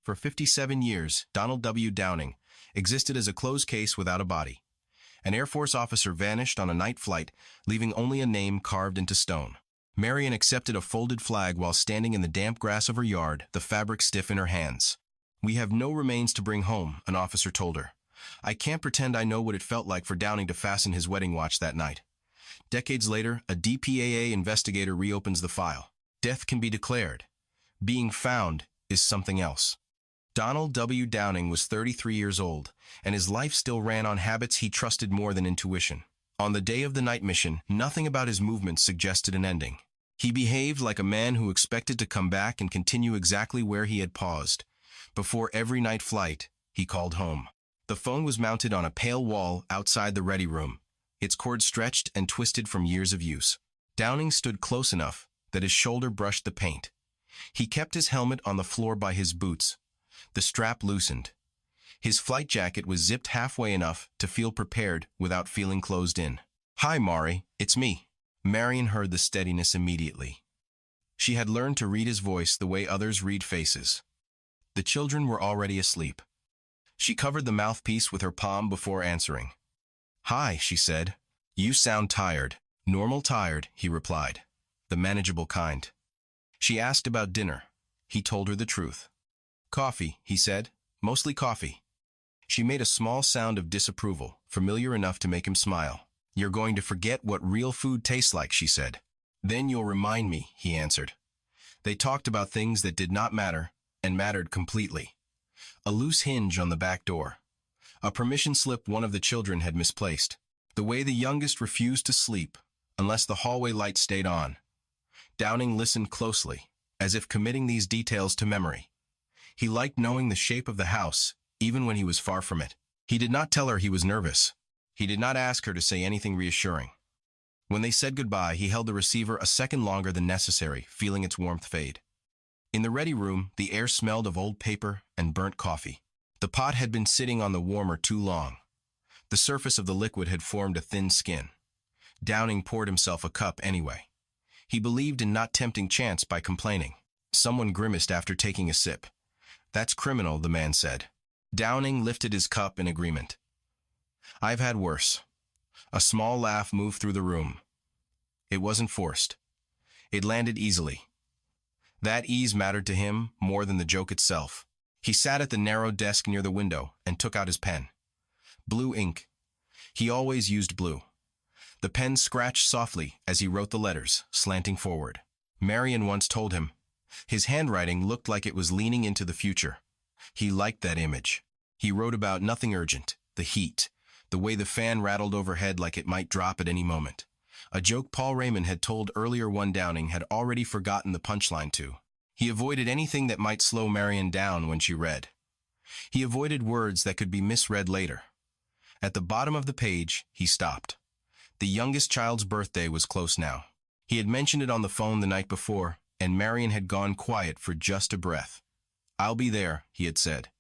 For 57 years, Donald W. Downing existed as a closed case without a body. An Air Force officer vanished on a night flight, leaving only a name carved into stone. Marion accepted a folded flag while standing in the damp grass of her yard, the fabric stiff in her hands. "We have no remains to bring home," an officer told her. "I can't pretend I know what it felt like for Downing to fasten his wedding watch that night." Decades later, a DPAA investigator reopens the file. Death can be declared. Being found is something else. Donald W. Downing was 33 years old, and his life still ran on habits he trusted more than intuition. On the day of the night mission, nothing about his movements suggested an ending. He behaved like a man who expected to come back and continue exactly where he had paused. Before every night flight, he called home. The phone was mounted on a pale wall outside the ready room, its cord stretched and twisted from years of use. Downing stood close enough that his shoulder brushed the paint. He kept his helmet on the floor by his boots. The strap loosened. His flight jacket was zipped halfway enough to feel prepared without feeling closed in. "Hi, Mari, it's me." Marion heard the steadiness immediately. She had learned to read his voice the way others read faces. The children were already asleep. She covered the mouthpiece with her palm before answering. "Hi," she said. "You sound tired." "Normal tired," he replied. The manageable kind. She asked about dinner. He told her the truth. "Coffee," he said. "Mostly coffee." She made a small sound of disapproval, familiar enough to make him smile. "You're going to forget what real food tastes like," she said. "Then you'll remind me," he answered. They talked about things that did not matter, and mattered completely. A loose hinge on the back door. A permission slip one of the children had misplaced. The way the youngest refused to sleep, unless the hallway light stayed on. Downing listened closely, as if committing these details to memory. He liked knowing the shape of the house, even when he was far from it. He did not tell her he was nervous. He did not ask her to say anything reassuring. When they said goodbye, he held the receiver a second longer than necessary, feeling its warmth fade. In the ready room, the air smelled of old paper and burnt coffee. The pot had been sitting on the warmer too long. The surface of the liquid had formed a thin skin. Downing poured himself a cup anyway. He believed in not tempting chance by complaining. Someone grimaced after taking a sip. "That's criminal," the man said. Downing lifted his cup in agreement. "I've had worse." A small laugh moved through the room. It wasn't forced. It landed easily. That ease mattered to him more than the joke itself. He sat at the narrow desk near the window and took out his pen. Blue ink. He always used blue. The pen scratched softly as he wrote the letters, slanting forward. Marion once told him, his handwriting looked like it was leaning into the future. He liked that image. He wrote about nothing urgent, the heat, the way the fan rattled overhead like it might drop at any moment. A joke Paul Raymond had told earlier one Downing had already forgotten the punchline to. He avoided anything that might slow Marion down when she read. He avoided words that could be misread later. At the bottom of the page, he stopped. The youngest child's birthday was close now. He had mentioned it on the phone the night before, and Marion had gone quiet for just a breath. "I'll be there," he had said.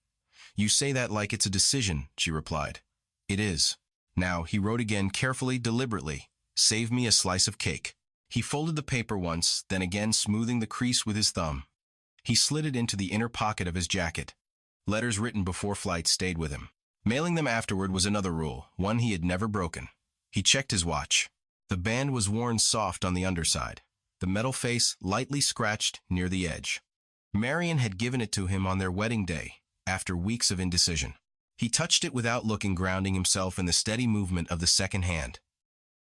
"You say that like it's a decision," she replied. "It is." Now, he wrote again carefully, deliberately, "Save me a slice of cake." He folded the paper once, then again smoothing the crease with his thumb. He slid it into the inner pocket of his jacket. Letters written before flight stayed with him. Mailing them afterward was another rule, one he had never broken. He checked his watch. The band was worn soft on the underside, the metal face lightly scratched near the edge. Marion had given it to him on their wedding day, after weeks of indecision. He touched it without looking, grounding himself in the steady movement of the second hand.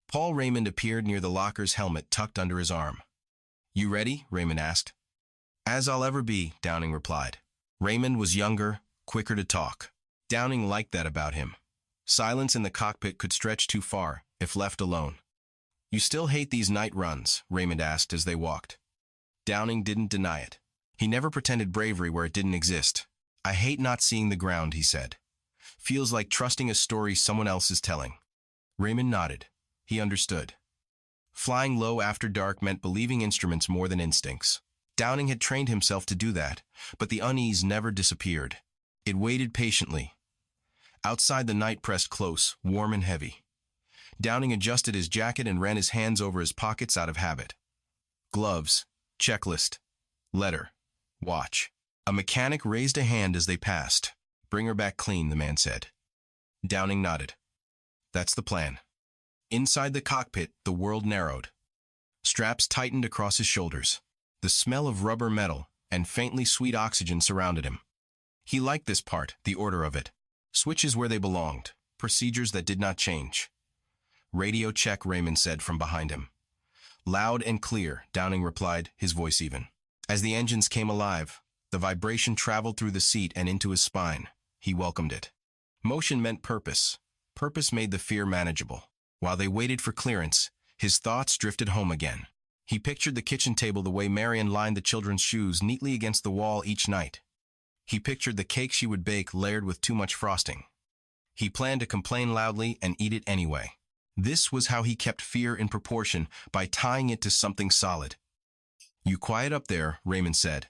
Paul Raymond appeared near the locker's helmet tucked under his arm. "You ready?" Raymond asked. "As I'll ever be," Downing replied. Raymond was younger, quicker to talk. Downing liked that about him. Silence in the cockpit could stretch too far, if left alone. "You still hate these night runs?" Raymond asked as they walked. Downing didn't deny it. He never pretended bravery where it didn't exist. "I hate not seeing the ground," he said. "Feels like trusting a story someone else is telling." Raymond nodded. He understood. Flying low after dark meant believing instruments more than instincts. Downing had trained himself to do that, but the unease never disappeared. It waited patiently. Outside, the night pressed close, warm and heavy. Downing adjusted his jacket and ran his hands over his pockets out of habit. Gloves, checklist, letter, watch. A mechanic raised a hand as they passed. "Bring her back clean," the man said. Downing nodded. "That's the plan." Inside the cockpit, the world narrowed. Straps tightened across his shoulders. The smell of rubber metal and faintly sweet oxygen surrounded him. He liked this part, the order of it. Switches where they belonged, procedures that did not change. "Radio check," Raymond said from behind him. "Loud and clear," Downing replied, his voice even. As the engines came alive, the vibration traveled through the seat and into his spine. He welcomed it. Motion meant purpose. Purpose made the fear manageable. While they waited for clearance, his thoughts drifted home again. He pictured the kitchen table the way Marion lined the children's shoes neatly against the wall each night. He pictured the cake she would bake layered with too much frosting. He planned to complain loudly and eat it anyway. This was how he kept fear in proportion, by tying it to something solid. "You quiet up there," Raymond said.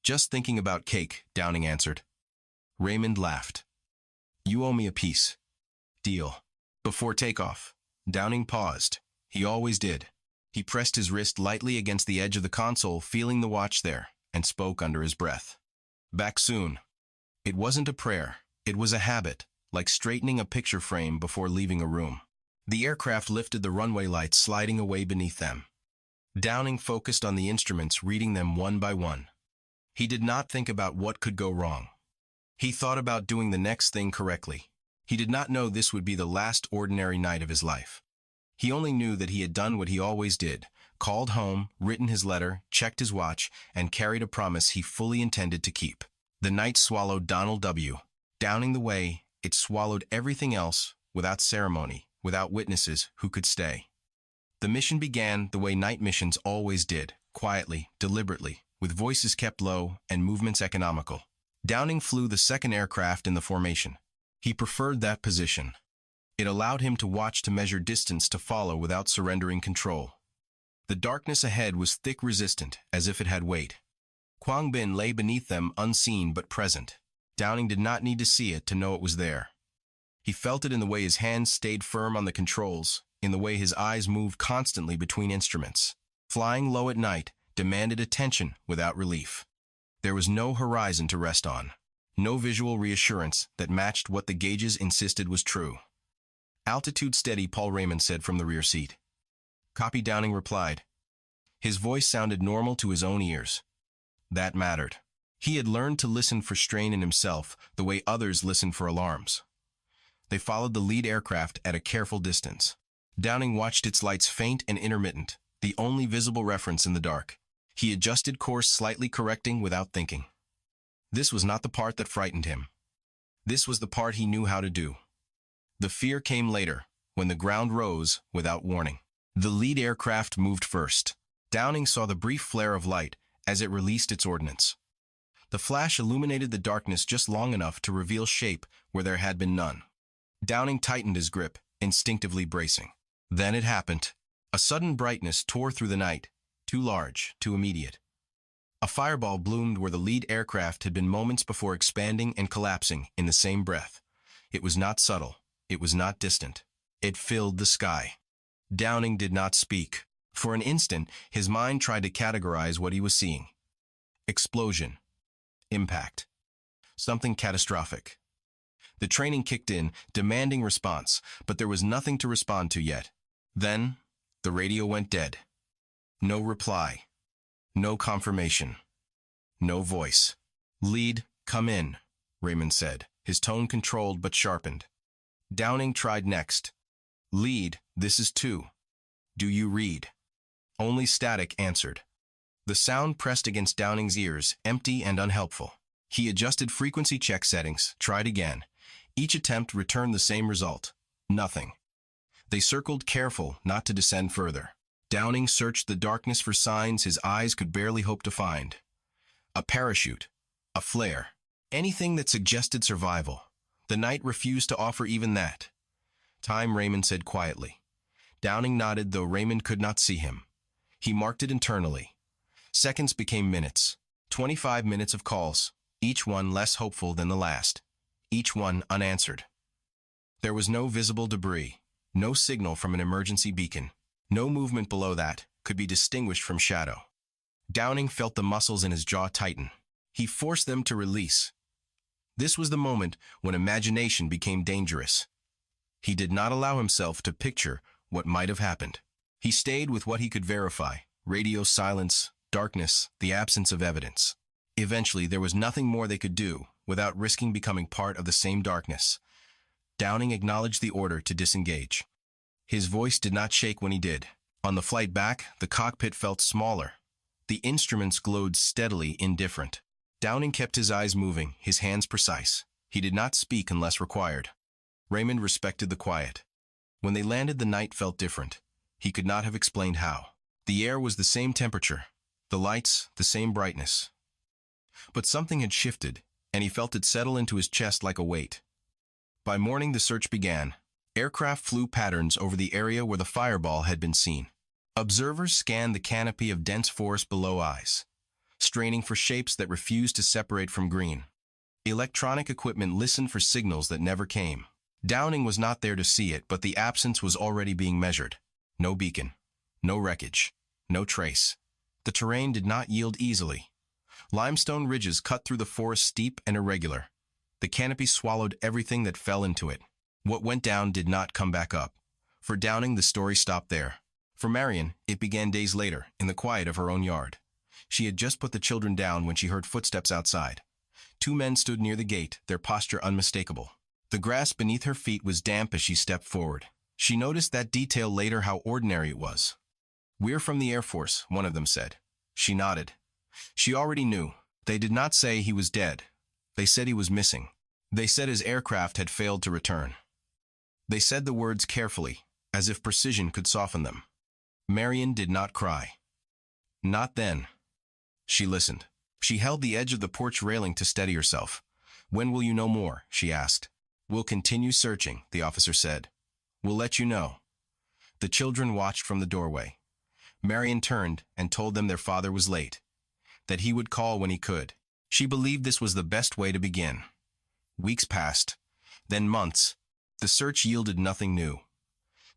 "Just thinking about cake," Downing answered. Raymond laughed. "You owe me a piece." "Deal." Before takeoff, Downing paused. He always did. He pressed his wrist lightly against the edge of the console, feeling the watch there, and spoke under his breath. "Back soon." It wasn't a prayer. It was a habit, like straightening a picture frame before leaving a room. The aircraft lifted, the runway lights sliding away beneath them. Downing focused on the instruments, reading them one by one. He did not think about what could go wrong. He thought about doing the next thing correctly. He did not know this would be the last ordinary night of his life. He only knew that he had done what he always did, called home, written his letter, checked his watch, and carried a promise he fully intended to keep. The night swallowed Donald W. Downing the way it swallowed everything else, without ceremony, without witnesses who could stay. The mission began the way night missions always did, quietly, deliberately, with voices kept low and movements economical. Downing flew the second aircraft in the formation. He preferred that position. It allowed him to watch, to measure distance, to follow without surrendering control. The darkness ahead was thick, resistant, as if it had weight. Quảng Bình lay beneath them, unseen but present. Downing did not need to see it to know it was there. He felt it in the way his hands stayed firm on the controls, in the way his eyes moved constantly between instruments. Flying low at night demanded attention without relief. There was no horizon to rest on. No visual reassurance that matched what the gauges insisted was true. "Altitude steady," Paul Raymond said from the rear seat. "Copy," Downing replied. His voice sounded normal to his own ears. That mattered. He had learned to listen for strain in himself the way others listen for alarms. They followed the lead aircraft at a careful distance. Downing watched its lights, faint and intermittent, the only visible reference in the dark. He adjusted course slightly, correcting without thinking. This was not the part that frightened him. This was the part he knew how to do. The fear came later, when the ground rose without warning. The lead aircraft moved first. Downing saw the brief flare of light as it released its ordnance. The flash illuminated the darkness just long enough to reveal shape where there had been none. Downing tightened his grip, instinctively bracing. Then it happened. A sudden brightness tore through the night, too large, too immediate. A fireball bloomed where the lead aircraft had been moments before, expanding and collapsing in the same breath. It was not subtle. It was not distant. It filled the sky. Downing did not speak. For an instant, his mind tried to categorize what he was seeing. Explosion. Impact. Something catastrophic. The training kicked in, demanding response, but there was nothing to respond to yet. Then, the radio went dead. No reply. No confirmation. No voice. "Lead, come in," Raymond said, his tone controlled but sharpened. Downing tried next. "Lead, this is 2. Do you read?" Only static answered. The sound pressed against Downing's ears, empty and unhelpful. He adjusted frequency check settings, tried again. Each attempt returned the same result. Nothing. They circled, careful not to descend further. Downing searched the darkness for signs his eyes could barely hope to find. A parachute. A flare. Anything that suggested survival. The night refused to offer even that. "Time," Raymond said quietly. Downing nodded, though Raymond could not see him. He marked it internally. Seconds became minutes. 25 minutes of calls, each one less hopeful than the last. Each one unanswered. There was no visible debris, no signal from an emergency beacon. No movement below that could be distinguished from shadow. Downing felt the muscles in his jaw tighten. He forced them to release. This was the moment when imagination became dangerous. He did not allow himself to picture what might have happened. He stayed with what he could verify: radio silence, darkness, the absence of evidence. Eventually, there was nothing more they could do without risking becoming part of the same darkness. Downing acknowledged the order to disengage. His voice did not shake when he did. On the flight back, the cockpit felt smaller. The instruments glowed steadily indifferent. Downing kept his eyes moving, his hands precise. He did not speak unless required. Raymond respected the quiet. When they landed, the night felt different. He could not have explained how. The air was the same temperature, the lights the same brightness. But something had shifted, and he felt it settle into his chest like a weight. By morning, the search began. Aircraft flew patterns over the area where the fireball had been seen. Observers scanned the canopy of dense forest below eyes, straining for shapes that refused to separate from green. Electronic equipment listened for signals that never came. Downing was not there to see it, but the absence was already being measured. No beacon, no wreckage, no trace. The terrain did not yield easily. Limestone ridges cut through the forest, steep and irregular. The canopy swallowed everything that fell into it. What went down did not come back up. For Downing, the story stopped there. For Marion, it began days later, in the quiet of her own yard. She had just put the children down when she heard footsteps outside. Two men stood near the gate, their posture unmistakable. The grass beneath her feet was damp as she stepped forward. She noticed that detail later, how ordinary it was. "We're from the Air Force," one of them said. She nodded. She already knew. They did not say he was dead. They said he was missing. They said his aircraft had failed to return. They said the words carefully, as if precision could soften them. Marion did not cry. Not then. She listened. She held the edge of the porch railing to steady herself. "When will you know more?" she asked. "We'll continue searching," the officer said. "We'll let you know." The children watched from the doorway. Marion turned and told them their father was late, that he would call when he could. She believed this was the best way to begin. Weeks passed, then months. The search yielded nothing new.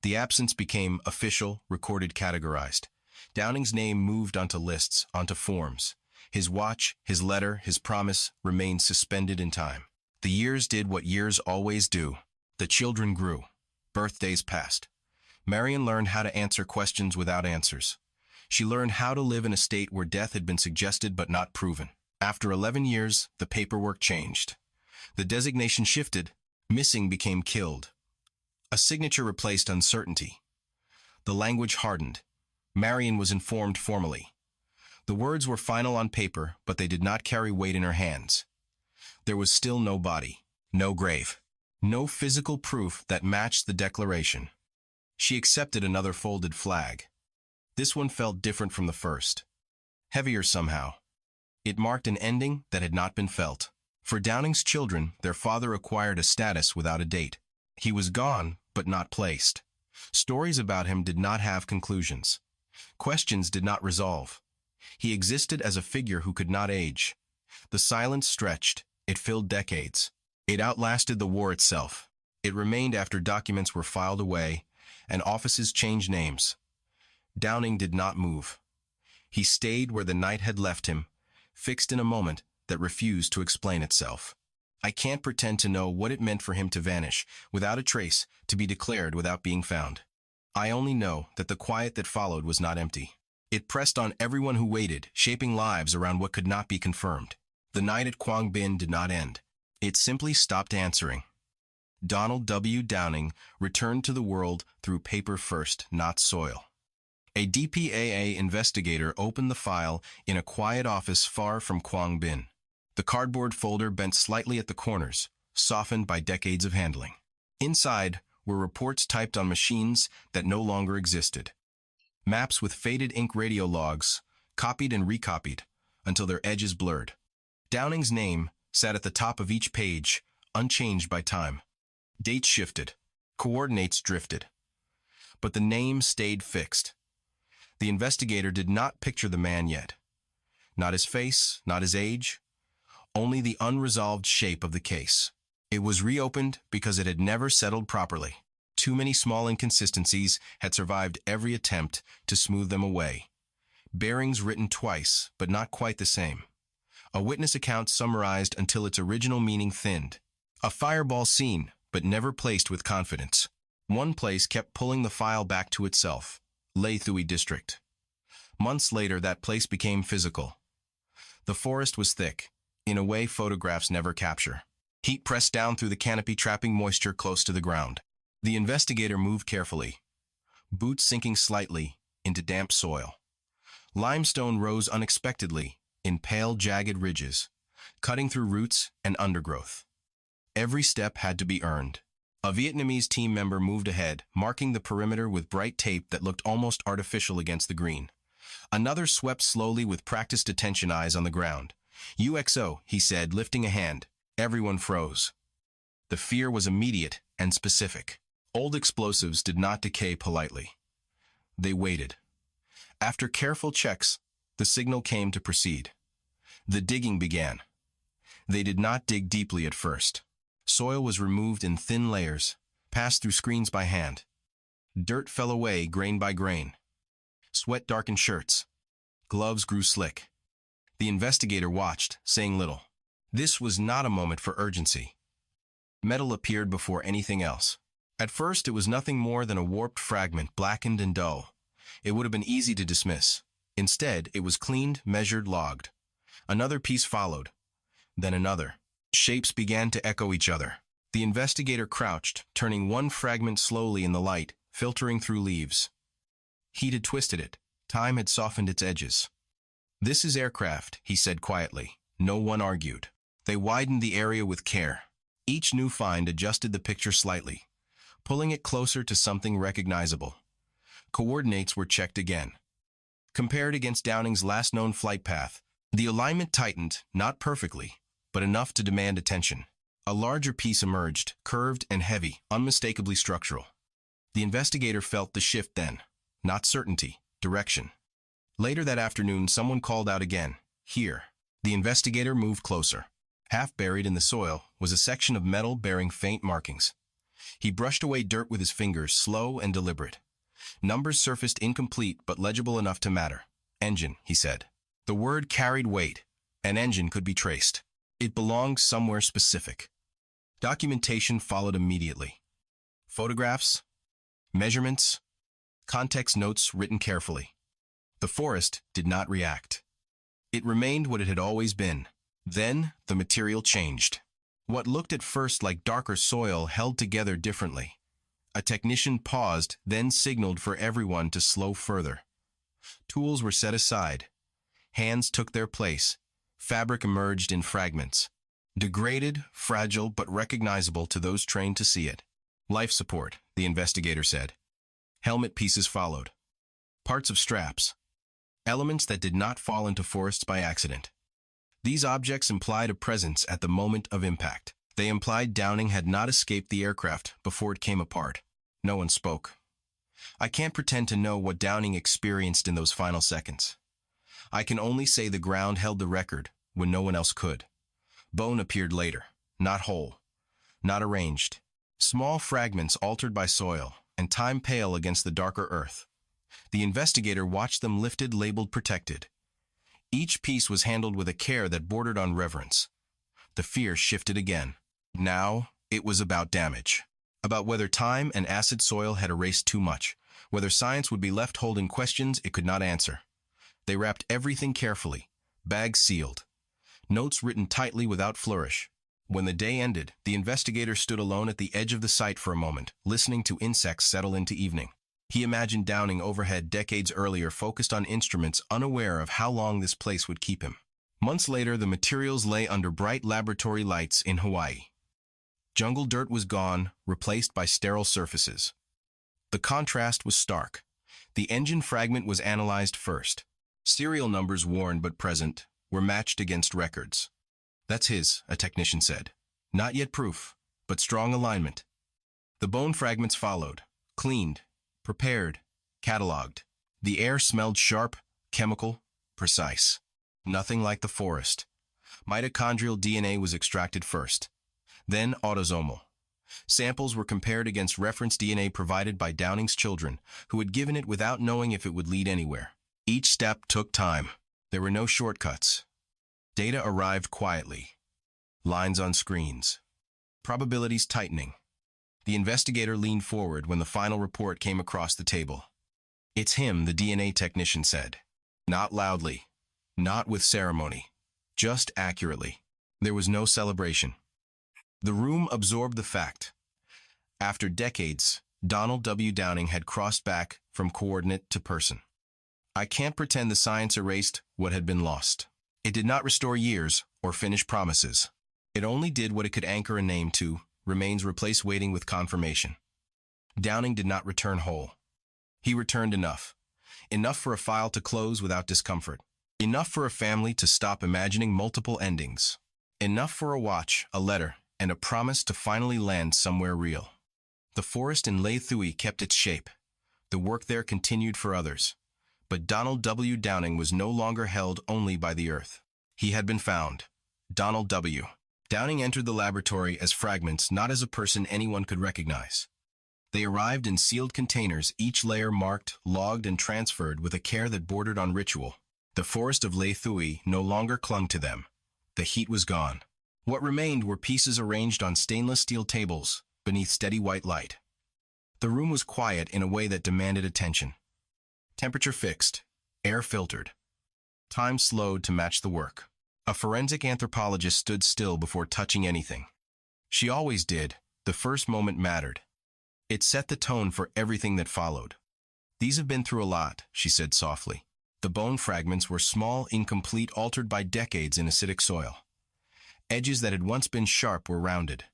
The absence became official, recorded, categorized. Downing's name moved onto lists, onto forms. His watch, his letter, his promise remained suspended in time. The years did what years always do. The children grew. Birthdays passed. Marion learned how to answer questions without answers. She learned how to live in a state where death had been suggested but not proven. After 11 years, the paperwork changed. The designation shifted. Missing became killed. A signature replaced uncertainty. The language hardened. Marion was informed formally. The words were final on paper, but they did not carry weight in her hands. There was still no body, no grave, no physical proof that matched the declaration. She accepted another folded flag. This one felt different from the first. Heavier somehow. It marked an ending that had not been felt. For Downing's children, their father acquired a status without a date. He was gone, but not placed. Stories about him did not have conclusions. Questions did not resolve. He existed as a figure who could not age. The silence stretched. It filled decades. It outlasted the war itself. It remained after documents were filed away and offices changed names. Downing did not move. He stayed where the night had left him, fixed in a moment that refused to explain itself. I can't pretend to know what it meant for him to vanish, without a trace, to be declared without being found. I only know that the quiet that followed was not empty. It pressed on everyone who waited, shaping lives around what could not be confirmed. The night at Quảng Bình did not end. It simply stopped answering. Donald W. Downing returned to the world through paper first, not soil. A DPAA investigator opened the file in a quiet office far from Quảng Bình. The cardboard folder bent slightly at the corners, softened by decades of handling. Inside were reports typed on machines that no longer existed. Maps with faded ink, radio logs, copied and recopied until their edges blurred. Downing's name sat at the top of each page, unchanged by time. Dates shifted, coordinates drifted, but the name stayed fixed. The investigator did not picture the man yet. Not his face, not his age, only the unresolved shape of the case. It was reopened because it had never settled properly. Too many small inconsistencies had survived every attempt to smooth them away. Bearings written twice, but not quite the same. A witness account summarized until its original meaning thinned. A fireball seen, but never placed with confidence. One place kept pulling the file back to itself. Leithui District. Months later, that place became physical. The forest was thick, in a way photographs never capture. Heat pressed down through the canopy, trapping moisture close to the ground. The investigator moved carefully, boots sinking slightly into damp soil. Limestone rose unexpectedly in pale, jagged ridges, cutting through roots and undergrowth. Every step had to be earned. A Vietnamese team member moved ahead, marking the perimeter with bright tape that looked almost artificial against the green. Another swept slowly with practiced attention, eyes on the ground. UXO, he said, lifting a hand. Everyone froze. The fear was immediate and specific. Old explosives did not decay politely. They waited. After careful checks, the signal came to proceed. The digging began. They did not dig deeply at first. Soil was removed in thin layers, passed through screens by hand. Dirt fell away grain by grain. Sweat darkened shirts. Gloves grew slick. The investigator watched, saying little. This was not a moment for urgency. Metal appeared before anything else. At first, it was nothing more than a warped fragment, blackened and dull. It would have been easy to dismiss. Instead, it was cleaned, measured, logged. Another piece followed, then another. Shapes began to echo each other. The investigator crouched, turning one fragment slowly in the light, filtering through leaves. Heat had twisted it. Time had softened its edges. This is aircraft, he said quietly. No one argued. They widened the area with care. Each new find adjusted the picture slightly, pulling it closer to something recognizable. Coordinates were checked again. Compared against Downing's last known flight path, the alignment tightened, not perfectly, but enough to demand attention. A larger piece emerged, curved and heavy, unmistakably structural. The investigator felt the shift then. Not certainty, direction. Later that afternoon, someone called out again. Here. The investigator moved closer. Half buried in the soil was a section of metal bearing faint markings. He brushed away dirt with his fingers, slow and deliberate. Numbers surfaced incomplete but legible enough to matter. Engine, he said. The word carried weight. An engine could be traced. It belonged somewhere specific. Documentation followed immediately. Photographs, measurements, context notes written carefully. The forest did not react. It remained what it had always been. Then the material changed. What looked at first like darker soil held together differently. A technician paused, then signaled for everyone to slow further. Tools were set aside. Hands took their place. Fabric emerged in fragments. Degraded, fragile, but recognizable to those trained to see it. Life support, the investigator said. Helmet pieces followed. Parts of straps. Elements that did not fall into forests by accident. These objects implied a presence at the moment of impact. They implied Downing had not escaped the aircraft before it came apart. No one spoke. I can't pretend to know what Downing experienced in those final seconds. I can only say the ground held the record when no one else could. Bone appeared later, not whole, not arranged. Small fragments altered by soil, and time pale against the darker earth. The investigator watched them lifted, labeled protected. Each piece was handled with a care that bordered on reverence. The fear shifted again. Now, it was about damage. About whether time and acid soil had erased too much, whether science would be left holding questions it could not answer. They wrapped everything carefully, bags sealed, notes written tightly without flourish. When the day ended, the investigator stood alone at the edge of the site for a moment, listening to insects settle into evening. He imagined Downing overhead decades earlier, focused on instruments, unaware of how long this place would keep him. Months later, the materials lay under bright laboratory lights in Hawaii. Jungle dirt was gone, replaced by sterile surfaces. The contrast was stark. The engine fragment was analyzed first. Serial numbers, worn but present, were matched against records. That's his, a technician said. Not yet proof, but strong alignment. The bone fragments followed, cleaned, prepared, catalogued. The air smelled sharp, chemical, precise. Nothing like the forest. Mitochondrial DNA was extracted first, then autosomal. Samples were compared against reference DNA provided by Downing's children, who had given it without knowing if it would lead anywhere. Each step took time. There were no shortcuts. Data arrived quietly. Lines on screens. Probabilities tightening. The investigator leaned forward when the final report came across the table. "It's him," the DNA technician said. Not loudly. Not with ceremony. Just accurately. There was no celebration. The room absorbed the fact. After decades, Donald W. Downing had crossed back from coordinate to person. I can't pretend the science erased what had been lost. It did not restore years or finish promises. It only did what it could: anchor a name to remains, replace waiting with confirmation. Downing did not return whole. He returned enough. Enough for a file to close without discomfort. Enough for a family to stop imagining multiple endings. Enough for a watch, a letter, and a promise to finally land somewhere real. The forest in Laethui kept its shape. The work there continued for others. But Donald W. Downing was no longer held only by the earth. He had been found. Donald W. Downing entered the laboratory as fragments, not as a person anyone could recognize. They arrived in sealed containers, each layer marked, logged, and transferred with a care that bordered on ritual. The forest of Laethui no longer clung to them. The heat was gone. What remained were pieces arranged on stainless steel tables beneath steady white light. The room was quiet in a way that demanded attention. Temperature fixed, air filtered. Time slowed to match the work. A forensic anthropologist stood still before touching anything. She always did. The first moment mattered. It set the tone for everything that followed. "These have been through a lot," she said softly. The bone fragments were small, incomplete, altered by decades in acidic soil. Edges that had once been sharp were rounded.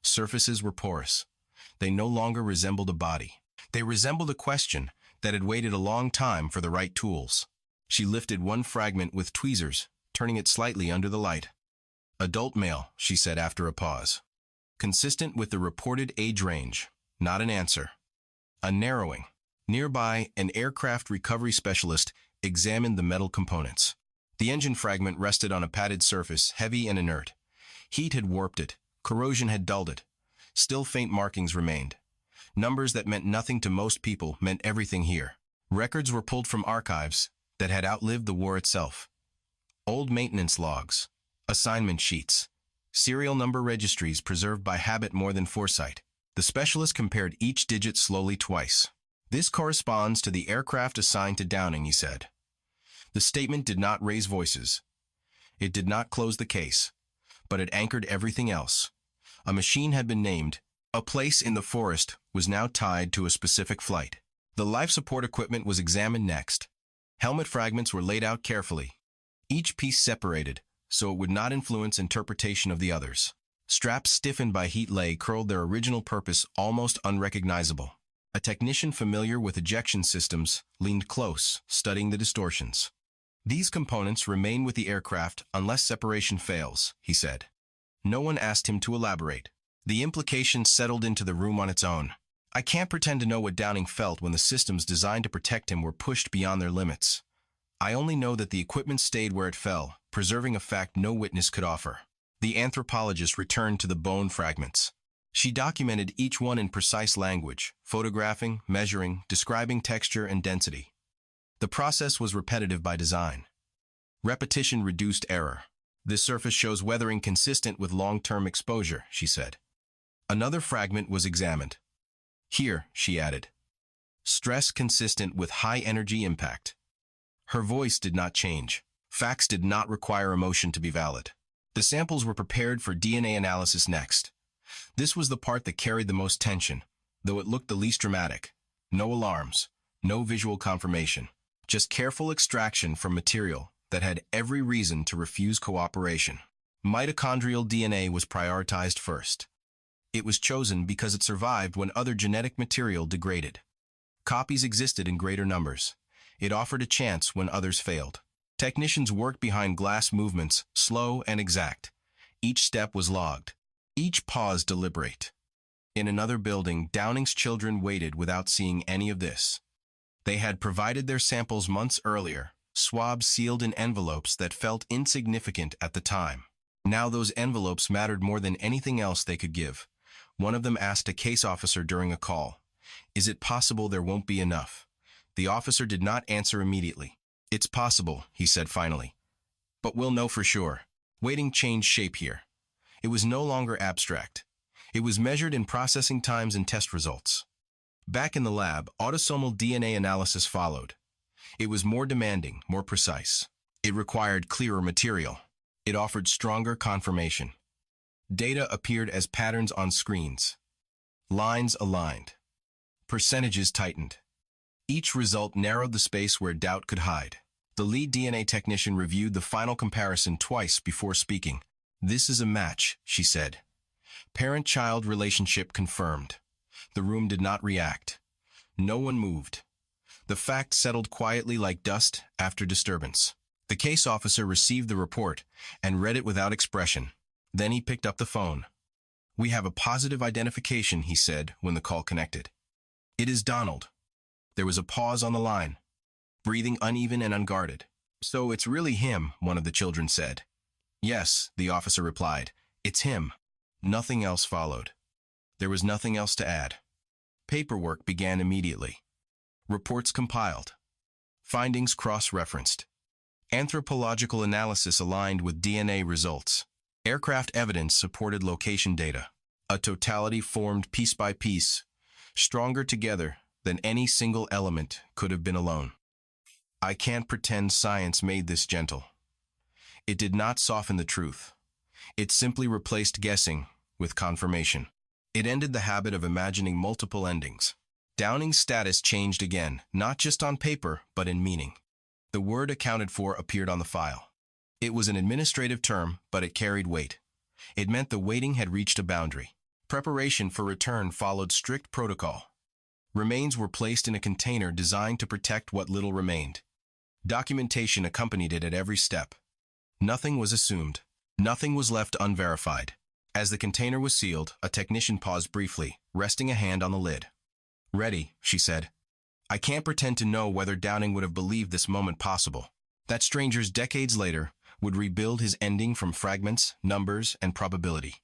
Surfaces were porous. They no longer resembled a body. They resembled a question that had waited a long time for the right tools. She lifted one fragment with tweezers, turning it slightly under the light. "Adult male," she said after a pause. Consistent with the reported age range. Not an answer. A narrowing. Nearby, an aircraft recovery specialist examined the metal components. The engine fragment rested on a padded surface, heavy and inert. Heat had warped it. Corrosion had dulled it. Still faint markings remained. Numbers that meant nothing to most people meant everything here. Records were pulled from archives that had outlived the war itself. Old maintenance logs, assignment sheets, serial number registries preserved by habit more than foresight. The specialist compared each digit slowly twice. "This corresponds to the aircraft assigned to Downing," he said. The statement did not raise voices. It did not close the case, but it anchored everything else. A machine had been named. A place in the forest was now tied to a specific flight. The life support equipment was examined next. Helmet fragments were laid out carefully, each piece separated so it would not influence interpretation of the others. Straps stiffened by heat curled, their original purpose almost unrecognizable. A technician familiar with ejection systems leaned close, studying the distortions. "These components remain with the aircraft unless separation fails," he said. No one asked him to elaborate. The implication settled into the room on its own. I can't pretend to know what Downing felt when the systems designed to protect him were pushed beyond their limits. I only know that the equipment stayed where it fell, preserving a fact no witness could offer. The anthropologist returned to the bone fragments. She documented each one in precise language, photographing, measuring, describing texture and density. The process was repetitive by design. Repetition reduced error. "This surface shows weathering consistent with long-term exposure," she said. Another fragment was examined. "Here," she added. "Stress consistent with high-energy impact." Her voice did not change. Facts did not require emotion to be valid. The samples were prepared for DNA analysis next. This was the part that carried the most tension, though it looked the least dramatic. No alarms, no visual confirmation, just careful extraction from material that had every reason to refuse cooperation. Mitochondrial DNA was prioritized first. It was chosen because it survived when other genetic material degraded. Copies existed in greater numbers. It offered a chance when others failed. Technicians worked behind glass movements, slow and exact. Each step was logged. Each pause deliberate. In another building, Downing's children waited without seeing any of this. They had provided their samples months earlier, swabs sealed in envelopes that felt insignificant at the time. Now those envelopes mattered more than anything else they could give. One of them asked a case officer during a call, "Is it possible there won't be enough?" The officer did not answer immediately. "It's possible," he said finally. "But we'll know for sure." Waiting changed shape here. It was no longer abstract. It was measured in processing times and test results. Back in the lab, autosomal DNA analysis followed. It was more demanding, more precise. It required clearer material. It offered stronger confirmation. Data appeared as patterns on screens. Lines aligned. Percentages tightened. Each result narrowed the space where doubt could hide. The lead DNA technician reviewed the final comparison twice before speaking. "This is a match," she said. Parent-child relationship confirmed. The room did not react. No one moved. The fact settled quietly like dust after disturbance. The case officer received the report and read it without expression. Then he picked up the phone. "We have a positive identification," he said when the call connected. "It is Donald." There was a pause on the line, breathing uneven and unguarded. "So it's really him," one of the children said. "Yes," the officer replied. "It's him." Nothing else followed. There was nothing else to add. Paperwork began immediately. Reports compiled. Findings cross-referenced. Anthropological analysis aligned with DNA results. Aircraft evidence supported location data. A totality formed piece by piece, stronger together than any single element could have been alone. I can't pretend science made this gentle. It did not soften the truth. It simply replaced guessing with confirmation. It ended the habit of imagining multiple endings. Downing's status changed again, not just on paper, but in meaning. The word accounted for appeared on the file. It was an administrative term, but it carried weight. It meant the waiting had reached a boundary. Preparation for return followed strict protocol. Remains were placed in a container designed to protect what little remained. Documentation accompanied it at every step. Nothing was assumed. Nothing was left unverified. As the container was sealed, a technician paused briefly, resting a hand on the lid. "Ready," she said. "I can't pretend to know whether Downing would have believed this moment possible. That strangers decades later would rebuild his ending from fragments, numbers, and probability.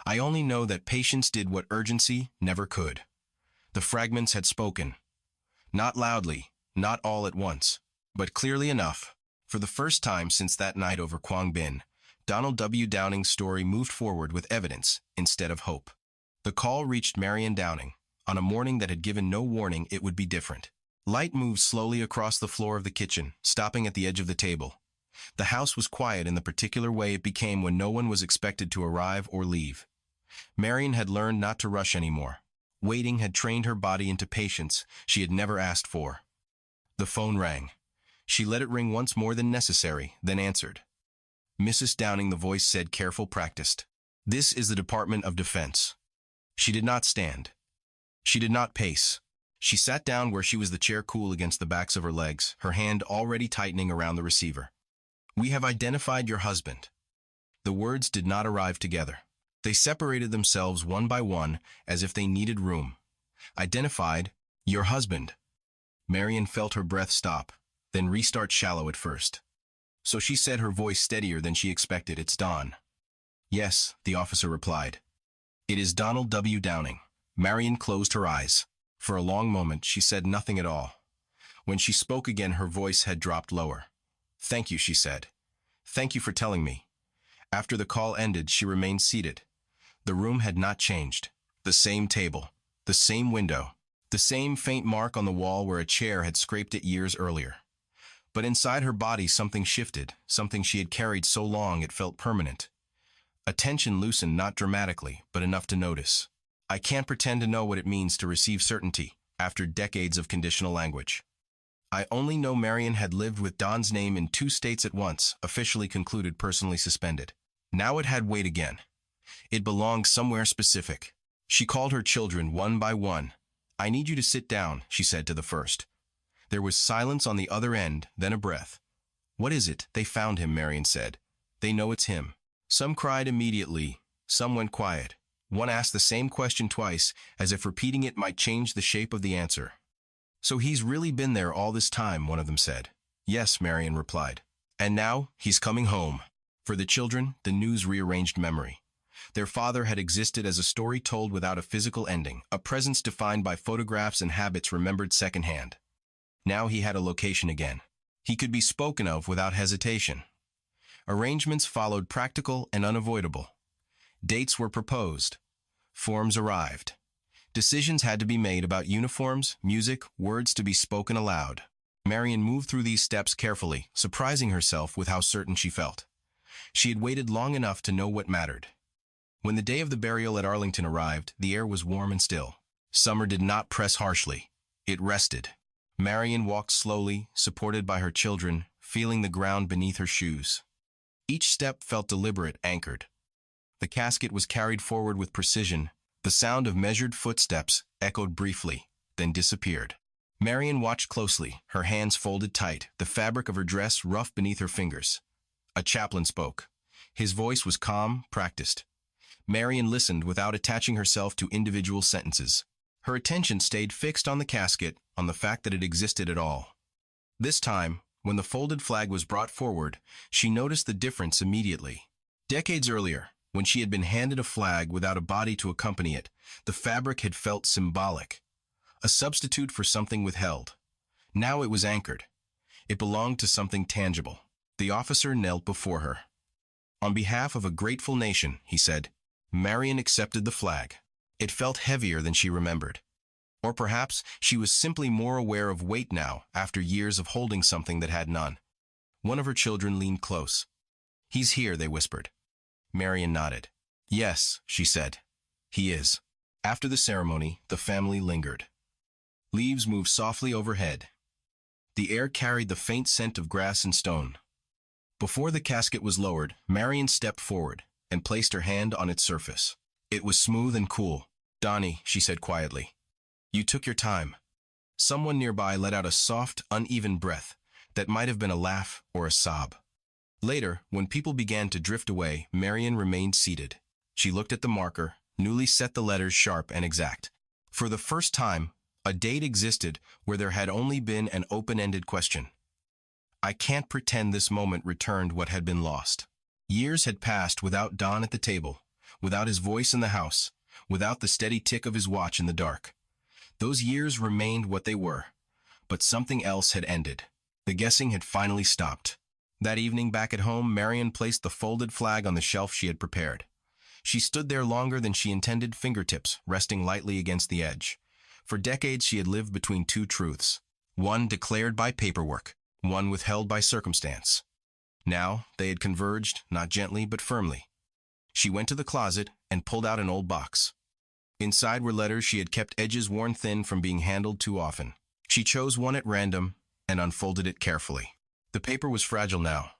I only know that patience did what urgency never could. The fragments had spoken. Not loudly, not all at once, but clearly enough. For the first time since that night over Quảng Bình, Donald W. Downing's story moved forward with evidence instead of hope. The call reached Marion Downing. On a morning that had given no warning it would be different. Light moved slowly across the floor of the kitchen, stopping at the edge of the table. The house was quiet in the particular way it became when no one was expected to arrive or leave. Marion had learned not to rush anymore. Waiting had trained her body into patience she had never asked for. The phone rang. She let it ring once more than necessary, then answered. "Mrs. Downing," the voice said, careful, practiced. "This is the Department of Defense." She did not stand. She did not pace. She sat down where she was, the chair cool against the backs of her legs, her hand already tightening around the receiver. "We have identified your husband." The words did not arrive together. They separated themselves one by one as if they needed room. "Identified your husband." Marion felt her breath stop, then restart shallow at first. So she said, her voice steadier than she expected, "It's Don." "Yes," the officer replied. "It is Donald W. Downing." Marion closed her eyes. For a long moment, she said nothing at all. When she spoke again, her voice had dropped lower. "Thank you," she said. "Thank you for telling me." After the call ended, she remained seated. The room had not changed. The same table, the same window, the same faint mark on the wall where a chair had scraped it years earlier. But inside her body something shifted, something she had carried so long it felt permanent. A tension loosened, not dramatically, but enough to notice. I can't pretend to know what it means to receive certainty after decades of conditional language. I only know Marion had lived with Don's name in 2 states at once, officially concluded, personally suspended. Now it had weight again. It belonged somewhere specific. She called her children one by one. "I need you to sit down," she said to the first. There was silence on the other end, then a breath. "What is it?" "They found him," Marion said. "They know it's him." Some cried immediately. Some went quiet. One asked the same question twice, as if repeating it might change the shape of the answer. "So he's really been there all this time," one of them said. "Yes," Marion replied. "And now he's coming home." For the children, the news rearranged memory. Their father had existed as a story told without a physical ending, a presence defined by photographs and habits remembered secondhand. Now he had a location again. He could be spoken of without hesitation. Arrangements followed, practical and unavoidable. Dates were proposed. Forms arrived. Decisions had to be made about uniforms, music, words to be spoken aloud. Marion moved through these steps carefully, surprising herself with how certain she felt. She had waited long enough to know what mattered. When the day of the burial at Arlington arrived, the air was warm and still. Summer did not press harshly. It rested. Marion walked slowly, supported by her children, feeling the ground beneath her shoes. Each step felt deliberate, anchored. The casket was carried forward with precision. The sound of measured footsteps echoed briefly, then disappeared. Marion watched closely, her hands folded tight, the fabric of her dress rough beneath her fingers. A chaplain spoke. His voice was calm, practiced. Marion listened without attaching herself to individual sentences. Her attention stayed fixed on the casket, on the fact that it existed at all. This time, when the folded flag was brought forward, she noticed the difference immediately. Decades earlier, when she had been handed a flag without a body to accompany it, the fabric had felt symbolic, a substitute for something withheld. Now it was anchored. It belonged to something tangible. The officer knelt before her. On behalf of a grateful nation, he said. Marion accepted the flag. It felt heavier than she remembered. Or perhaps she was simply more aware of weight now, after years of holding something that had none. One of her children leaned close. "He's here," they whispered. Marion nodded. "Yes," she said. "He is." After the ceremony, the family lingered. Leaves moved softly overhead. The air carried the faint scent of grass and stone. Before the casket was lowered, Marion stepped forward and placed her hand on its surface. It was smooth and cool. "Donnie," she said quietly, "you took your time." Someone nearby let out a soft, uneven breath that might have been a laugh or a sob. Later, when people began to drift away, Marion remained seated. She looked at the marker, newly set the letters sharp and exact. For the first time, a date existed where there had only been an open-ended question. I can't pretend this moment returned what had been lost. Years had passed without Don at the table, without his voice in the house, without the steady tick of his watch in the dark. Those years remained what they were, but something else had ended. The guessing had finally stopped. That evening back at home, Marion placed the folded flag on the shelf she had prepared. She stood there longer than she intended, fingertips resting lightly against the edge. For decades she had lived between two truths, one declared by paperwork, one withheld by circumstance. Now they had converged, not gently but firmly. She went to the closet and pulled out an old box. Inside were letters she had kept, edges worn thin from being handled too often. She chose one at random and unfolded it carefully. The paper was fragile now.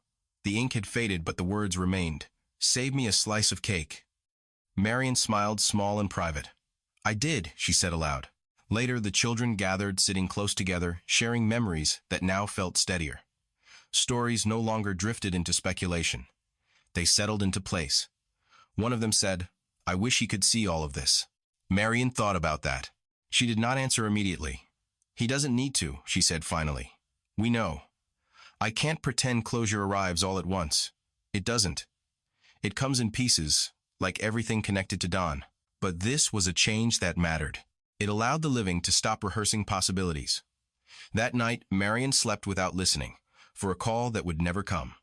The ink had faded, but the words remained. "Save me a slice of cake." Marion smiled, small and private. "I did," she said aloud. Later, the children gathered, sitting close together, sharing memories that now felt steadier. Stories no longer drifted into speculation. They settled into place. One of them said, "I wish he could see all of this." Marion thought about that. She did not answer immediately. "He doesn't need to," she said finally. "We know. I can't pretend closure arrives all at once. It doesn't. It comes in pieces, like everything connected to Don. But this was a change that mattered. It allowed the living to stop rehearsing possibilities. That night, Marion slept without listening, for a call that would never come.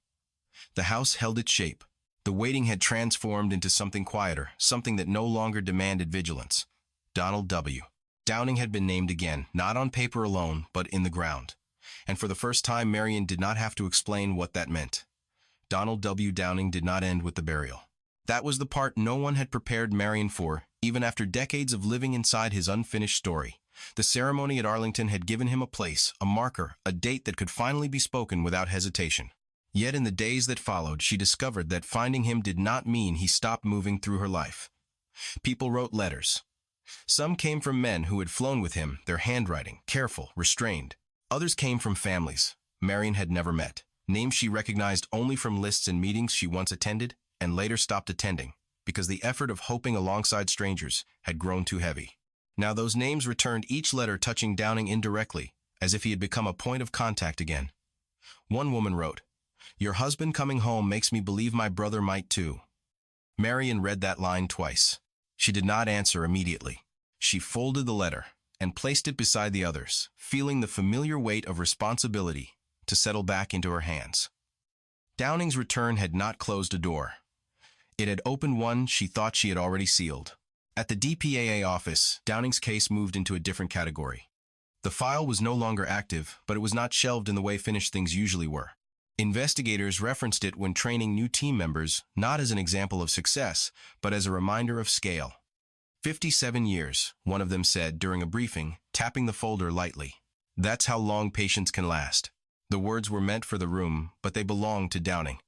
The house held its shape. The waiting had transformed into something quieter, something that no longer demanded vigilance. Donald W. Downing had been named again, not on paper alone, but in the ground. And for the first time, Marion did not have to explain what that meant. Donald W. Downing did not end with the burial. That was the part no one had prepared Marion for, even after decades of living inside his unfinished story. The ceremony at Arlington had given him a place, a marker, a date that could finally be spoken without hesitation. Yet in the days that followed, she discovered that finding him did not mean he stopped moving through her life. People wrote letters. Some came from men who had flown with him, their handwriting, careful, restrained. Others came from families Marion had never met, names she recognized only from lists and meetings she once attended and later stopped attending, because the effort of hoping alongside strangers had grown too heavy. Now those names returned, each letter touching Downing indirectly, as if he had become a point of contact again. One woman wrote, "Your husband coming home makes me believe my brother might too." Marion read that line twice. She did not answer immediately. She folded the letter and placed it beside the others, feeling the familiar weight of responsibility to settle back into her hands. Downing's return had not closed a door. It had opened one she thought she had already sealed. At the DPAA office, Downing's case moved into a different category. The file was no longer active, but it was not shelved in the way finished things usually were. Investigators referenced it when training new team members, not as an example of success, but as a reminder of scale. 57 years, one of them said during a briefing, tapping the folder lightly. That's how long patience can last. The words were meant for the room, but they belonged to Downing.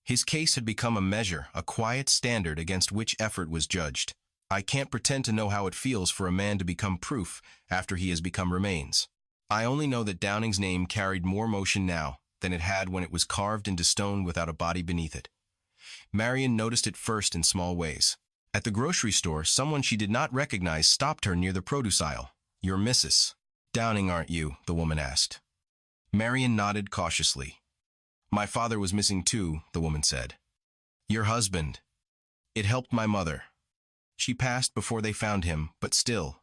His case had become a measure, a quiet standard against which effort was judged. I can't pretend to know how it feels for a man to become proof after he has become remains. I only know that Downing's name carried more motion now than it had when it was carved into stone without a body beneath it. Marion noticed it first in small ways. At the grocery store, someone she did not recognize stopped her near the produce aisle. "You're Mrs. Downing, aren't you?" the woman asked. Marion nodded cautiously. "My father was missing too," the woman said. "Your husband. It helped my mother. She passed before they found him, but still,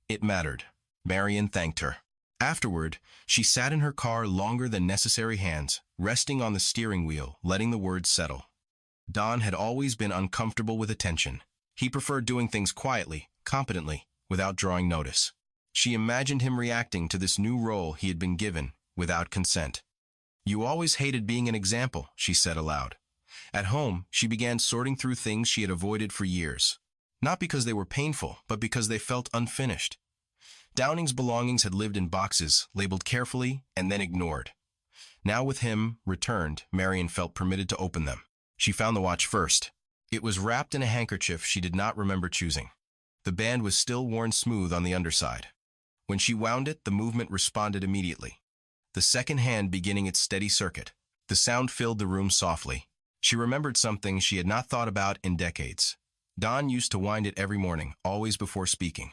it mattered." Marion thanked her. Afterward, she sat in her car longer than necessary, hands resting on the steering wheel, letting the words settle. Don had always been uncomfortable with attention. He preferred doing things quietly, competently, without drawing notice. She imagined him reacting to this new role he had been given, without consent. "You always hated being an example," she said aloud. At home, she began sorting through things she had avoided for years. Not because they were painful, but because they felt unfinished. Downing's belongings had lived in boxes, labeled carefully, and then ignored. Now with him returned, Marion felt permitted to open them. She found the watch first. It was wrapped in a handkerchief she did not remember choosing. The band was still worn smooth on the underside. When she wound it, the movement responded immediately. The second hand beginning its steady circuit. The sound filled the room softly. She remembered something she had not thought about in decades. Don used to wind it every morning, always before speaking.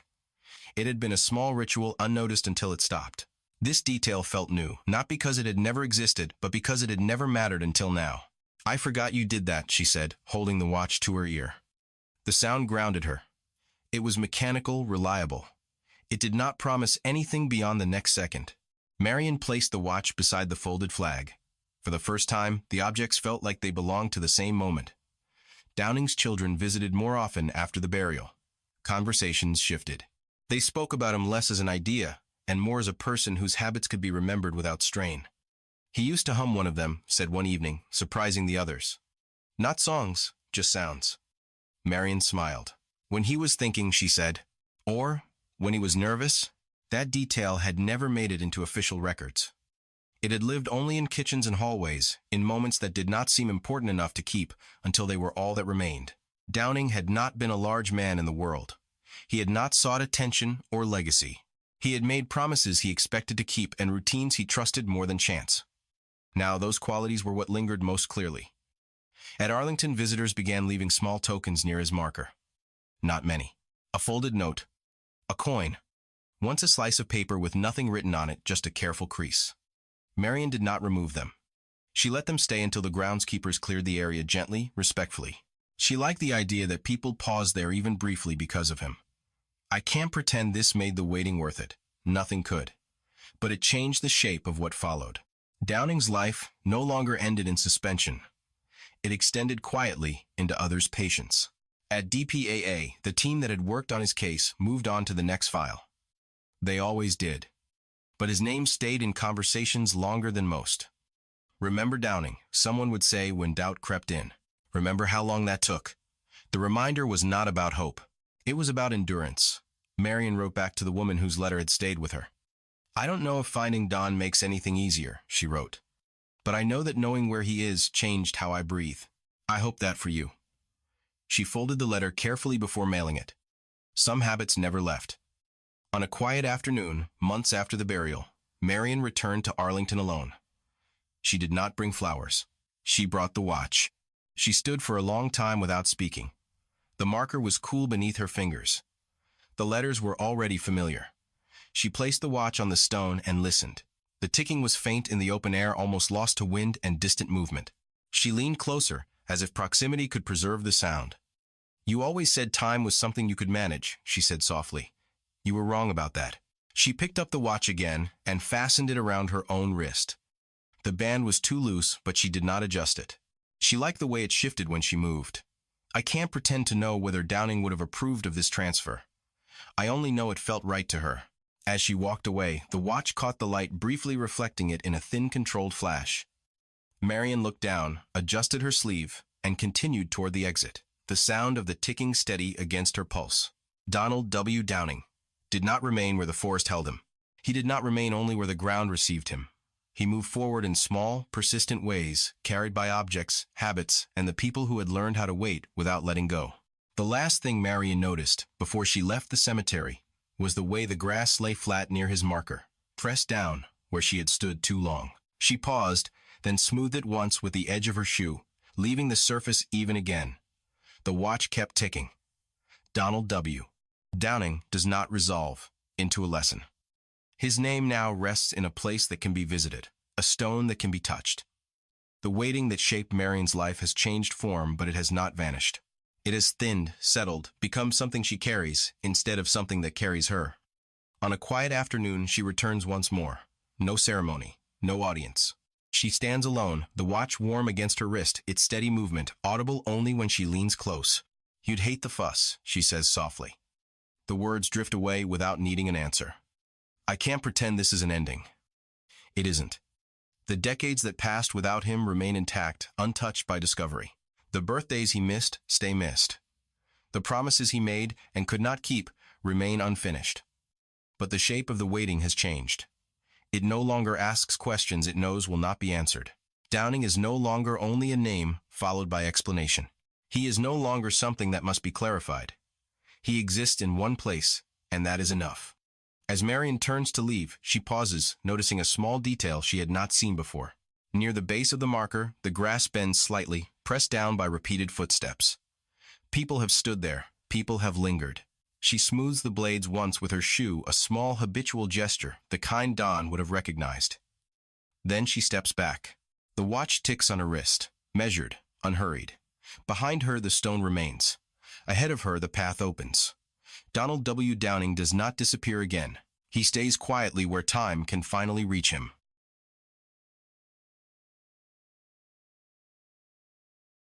It had been a small ritual, unnoticed until it stopped. This detail felt new, not because it had never existed, but because it had never mattered until now. "I forgot you did that," she said, holding the watch to her ear. The sound grounded her. It was mechanical, reliable. It did not promise anything beyond the next second. Marion placed the watch beside the folded flag. For the first time, the objects felt like they belonged to the same moment. Downing's children visited more often after the burial. Conversations shifted. They spoke about him less as an idea, and more as a person whose habits could be remembered without strain. "He used to hum," one of them said one evening, surprising the others. "Not songs, just sounds." Marion smiled. "When he was thinking," she said, "or when he was nervous." That detail had never made it into official records. It had lived only in kitchens and hallways, in moments that did not seem important enough to keep until they were all that remained. Downing had not been a large man in the world. He had not sought attention or legacy. He had made promises he expected to keep and routines he trusted more than chance. Now those qualities were what lingered most clearly. At Arlington, visitors began leaving small tokens near his marker. Not many. A folded note. A coin. Once a slice of paper with nothing written on it, just a careful crease. Marion did not remove them. She let them stay until the groundskeepers cleared the area gently, respectfully. She liked the idea that people paused there even briefly because of him. I can't pretend this made the waiting worth it. Nothing could. But it changed the shape of what followed. Downing's life no longer ended in suspension. It extended quietly into others' patience. At DPAA, the team that had worked on his case moved on to the next file. They always did. But his name stayed in conversations longer than most. "Remember Downing," someone would say when doubt crept in. Remember how long that took? The reminder was not about hope. It was about endurance. Marion wrote back to the woman whose letter had stayed with her. "I don't know if finding Don makes anything easier," she wrote. "But I know that knowing where he is changed how I breathe. I hope that for you." She folded the letter carefully before mailing it. Some habits never left. On a quiet afternoon, months after the burial, Marion returned to Arlington alone. She did not bring flowers. She brought the watch. She stood for a long time without speaking. The marker was cool beneath her fingers. The letters were already familiar. She placed the watch on the stone and listened. The ticking was faint in the open air, almost lost to wind and distant movement. She leaned closer, as if proximity could preserve the sound. "You always said time was something you could manage," she said softly. "You were wrong about that." She picked up the watch again and fastened it around her own wrist. The band was too loose, but she did not adjust it. She liked the way it shifted when she moved. I can't pretend to know whether Downing would have approved of this transfer. I only know it felt right to her. As she walked away, the watch caught the light, briefly reflecting it in a thin, controlled flash. Marion looked down, adjusted her sleeve, and continued toward the exit, the sound of the ticking steady against her pulse. Donald W. Downing did not remain where the forest held him. He did not remain only where the ground received him. He moved forward in small, persistent ways, carried by objects, habits, and the people who had learned how to wait without letting go. The last thing Marion noticed, before she left the cemetery, was the way the grass lay flat near his marker, pressed down where she had stood too long. She paused, then smoothed it once with the edge of her shoe, leaving the surface even again. The watch kept ticking. Donald W. Downing does not resolve into a lesson. His name now rests in a place that can be visited, a stone that can be touched. The waiting that shaped Marion's life has changed form, but it has not vanished. It has thinned, settled, become something she carries, instead of something that carries her. On a quiet afternoon, she returns once more. No ceremony, no audience. She stands alone, the watch warm against her wrist, its steady movement, audible only when she leans close. "You'd hate the fuss," she says softly. The words drift away without needing an answer. I can't pretend this is an ending. It isn't. The decades that passed without him remain intact, untouched by discovery. The birthdays he missed stay missed. The promises he made and could not keep remain unfinished. But the shape of the waiting has changed. It no longer asks questions it knows will not be answered. Downing is no longer only a name followed by explanation. He is no longer something that must be clarified. He exists in one place, and that is enough. As Marion turns to leave, she pauses, noticing a small detail she had not seen before. Near the base of the marker, the grass bends slightly, pressed down by repeated footsteps. People have stood there. People have lingered. She smooths the blades once with her shoe, a small habitual gesture, the kind Don would have recognized. Then she steps back. The watch ticks on her wrist, measured, unhurried. Behind her, the stone remains. Ahead of her, the path opens. Donald W. Downing does not disappear again. He stays quietly where time can finally reach him.